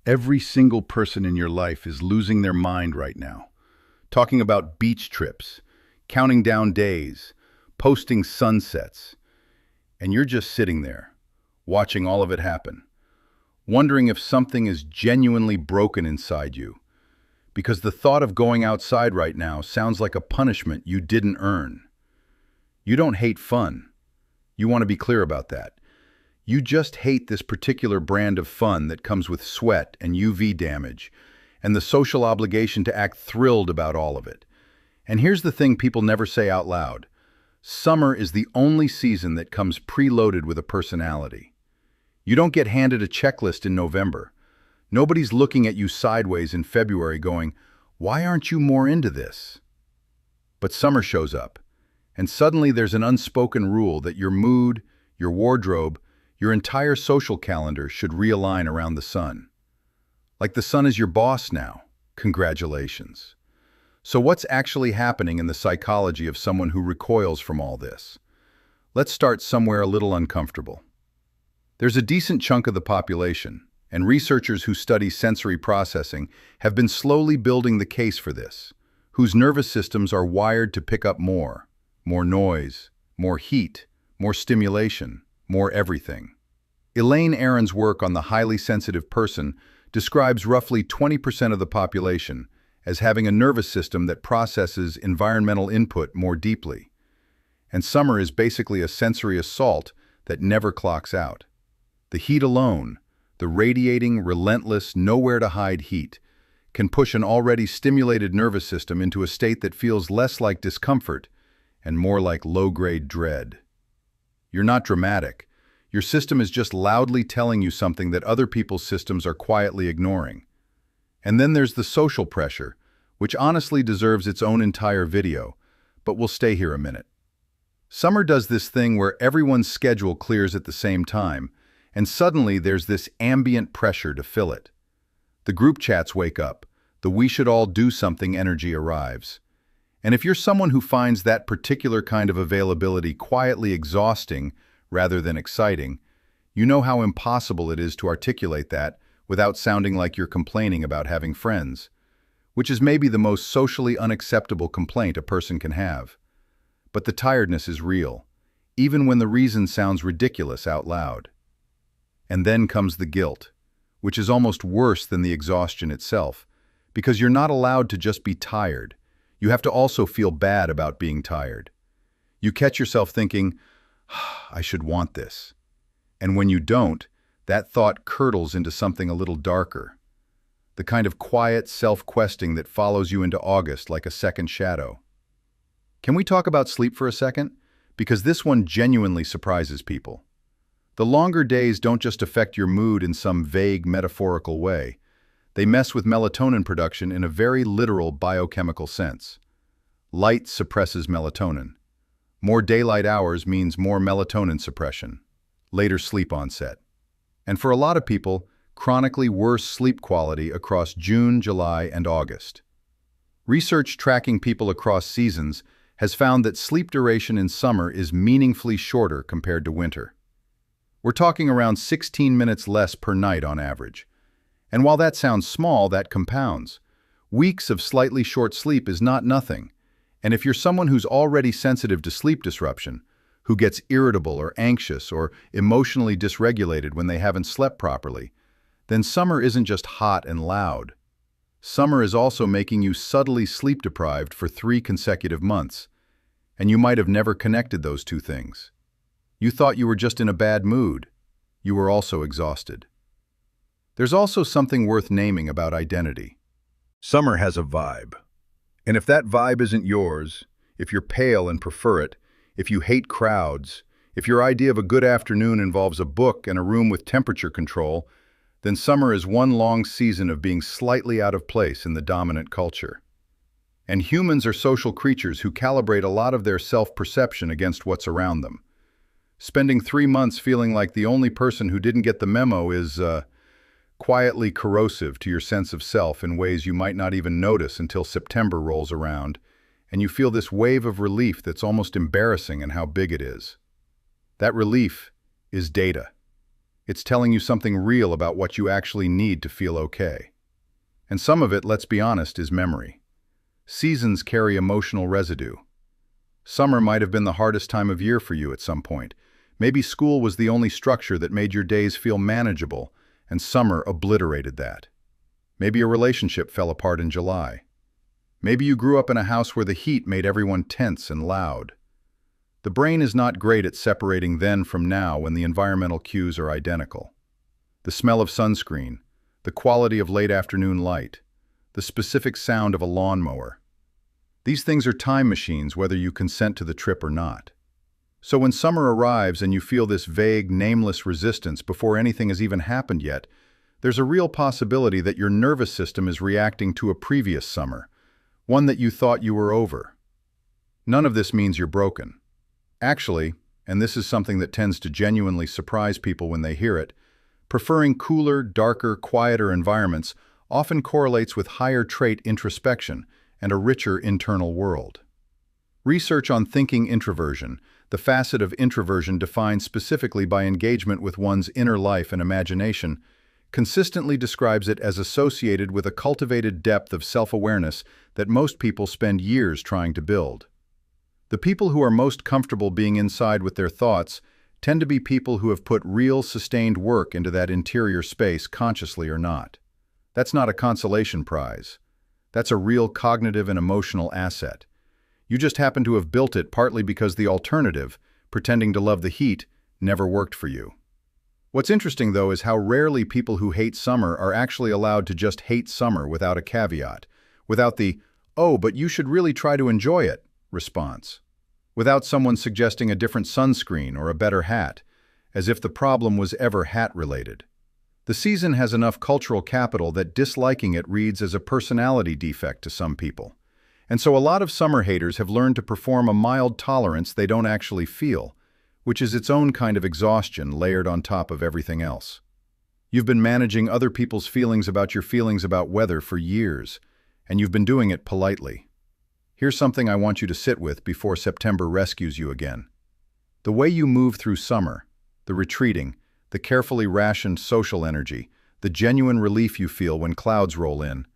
Every single person in your life is losing their mind right now, talking about beach trips, counting down days, posting sunsets, and you're just sitting there, watching all of it happen, wondering if something is genuinely broken inside you, because the thought of going outside right now sounds like a punishment you didn't earn. You don't hate fun. You want to be clear about that. You just hate this particular brand of fun that comes with sweat and UV damage, and the social obligation to act thrilled about all of it. And here's the thing people never say out loud. Summer is the only season that comes preloaded with a personality. You don't get handed a checklist in November. Nobody's looking at you sideways in February going, "Why aren't you more into this?" But summer shows up, and suddenly there's an unspoken rule that your mood, your wardrobe, your entire social calendar should realign around the sun. Like the sun is your boss now. Congratulations. So what's actually happening in the psychology of someone who recoils from all this? Let's start somewhere a little uncomfortable. There's a decent chunk of the population, and researchers who study sensory processing have been slowly building the case for this, whose nervous systems are wired to pick up more noise, more heat, more stimulation, more everything. Elaine Aron's work on the highly sensitive person describes roughly 20% of the population as having a nervous system that processes environmental input more deeply. And summer is basically a sensory assault that never clocks out. The heat alone, the radiating, relentless, nowhere-to-hide heat, can push an already stimulated nervous system into a state that feels less like discomfort and more like low-grade dread. You're not dramatic. Your system is just loudly telling you something that other people's systems are quietly ignoring. And then there's the social pressure, which honestly deserves its own entire video, but we'll stay here a minute. Summer does this thing where everyone's schedule clears at the same time, and suddenly there's this ambient pressure to fill it. The group chats wake up, the "we should all do something" energy arrives. And if you're someone who finds that particular kind of availability quietly exhausting rather than exciting, you know how impossible it is to articulate that without sounding like you're complaining about having friends, which is maybe the most socially unacceptable complaint a person can have. But the tiredness is real, even when the reason sounds ridiculous out loud. And then comes the guilt, which is almost worse than the exhaustion itself, because you're not allowed to just be tired. You have to also feel bad about being tired. You catch yourself thinking, "I should want this." And when you don't, that thought curdles into something a little darker. The kind of quiet self-questing that follows you into August like a second shadow. Can we talk about sleep for a second? Because this one genuinely surprises people. The longer days don't just affect your mood in some vague metaphorical way. They mess with melatonin production in a very literal biochemical sense. Light suppresses melatonin. More daylight hours means more melatonin suppression, later sleep onset. And for a lot of people, chronically worse sleep quality across June, July, and August. Research tracking people across seasons has found that sleep duration in summer is meaningfully shorter compared to winter. We're talking around 16 minutes less per night on average. And while that sounds small, that compounds. Weeks of slightly short sleep is not nothing. And if you're someone who's already sensitive to sleep disruption, who gets irritable or anxious or emotionally dysregulated when they haven't slept properly, then summer isn't just hot and loud. Summer is also making you subtly sleep deprived for 3 consecutive months. And you might have never connected those two things. You thought you were just in a bad mood. You were also exhausted. There's also something worth naming about identity. Summer has a vibe. And if that vibe isn't yours, if you're pale and prefer it, if you hate crowds, if your idea of a good afternoon involves a book and a room with temperature control, then summer is one long season of being slightly out of place in the dominant culture. And humans are social creatures who calibrate a lot of their self-perception against what's around them. Spending 3 months feeling like the only person who didn't get the memo is, quietly corrosive to your sense of self in ways you might not even notice until September rolls around, and you feel this wave of relief that's almost embarrassing in how big it is. That relief is data. It's telling you something real about what you actually need to feel okay. And some of it, let's be honest, is memory. Seasons carry emotional residue. Summer might have been the hardest time of year for you at some point. Maybe school was the only structure that made your days feel manageable, and summer obliterated that. Maybe a relationship fell apart in July. Maybe you grew up in a house where the heat made everyone tense and loud. The brain is not great at separating then from now when the environmental cues are identical. The smell of sunscreen, the quality of late afternoon light, the specific sound of a lawnmower. These things are time machines whether you consent to the trip or not. So when summer arrives and you feel this vague, nameless resistance before anything has even happened yet, there's a real possibility that your nervous system is reacting to a previous summer, one that you thought you were over. None of this means you're broken. Actually, and this is something that tends to genuinely surprise people when they hear it, preferring cooler, darker, quieter environments often correlates with higher trait introspection and a richer internal world. Research on thinking introversion, the facet of introversion defined specifically by engagement with one's inner life and imagination, consistently describes it as associated with a cultivated depth of self-awareness that most people spend years trying to build. The people who are most comfortable being inside with their thoughts tend to be people who have put real, sustained work into that interior space, consciously or not. That's not a consolation prize. That's a real cognitive and emotional asset. You just happen to have built it partly because the alternative, pretending to love the heat, never worked for you. What's interesting, though, is how rarely people who hate summer are actually allowed to just hate summer without a caveat, without the, "Oh, but you should really try to enjoy it," response, without someone suggesting a different sunscreen or a better hat, as if the problem was ever hat-related. The season has enough cultural capital that disliking it reads as a personality defect to some people. And so a lot of summer haters have learned to perform a mild tolerance they don't actually feel, which is its own kind of exhaustion layered on top of everything else. You've been managing other people's feelings about your feelings about weather for years, and you've been doing it politely. Here's something I want you to sit with before September rescues you again. The way you move through summer, the retreating, the carefully rationed social energy, the genuine relief you feel when clouds roll in,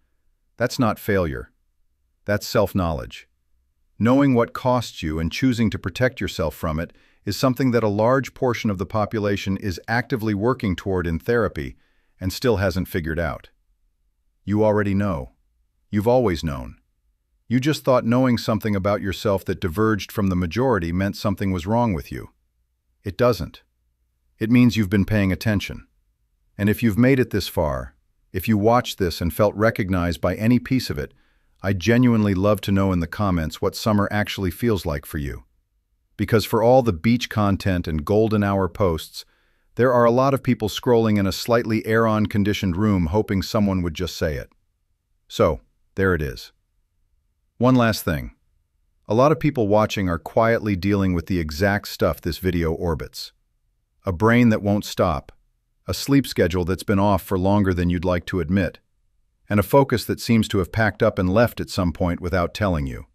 that's not failure. That's self-knowledge. Knowing what costs you and choosing to protect yourself from it is something that a large portion of the population is actively working toward in therapy and still hasn't figured out. You already know. You've always known. You just thought knowing something about yourself that diverged from the majority meant something was wrong with you. It doesn't. It means you've been paying attention. And if you've made it this far, if you watched this and felt recognized by any piece of it, I'd genuinely love to know in the comments what summer actually feels like for you. Because for all the beach content and golden hour posts, there are a lot of people scrolling in a slightly air-on conditioned room hoping someone would just say it. So, there it is. One last thing. A lot of people watching are quietly dealing with the exact stuff this video orbits. A brain that won't stop, a sleep schedule that's been off for longer than you'd like to admit, and a focus that seems to have packed up and left at some point without telling you.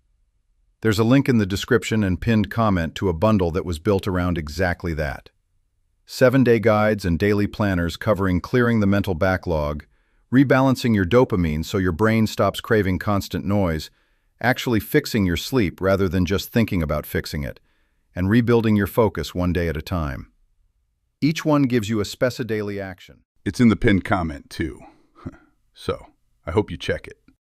There's a link in the description and pinned comment to a bundle that was built around exactly that. 7-day guides and daily planners covering clearing the mental backlog, rebalancing your dopamine so your brain stops craving constant noise, actually fixing your sleep rather than just thinking about fixing it, and rebuilding your focus one day at a time. Each one gives you a daily action. It's in the pinned comment, too. So, I hope you check it.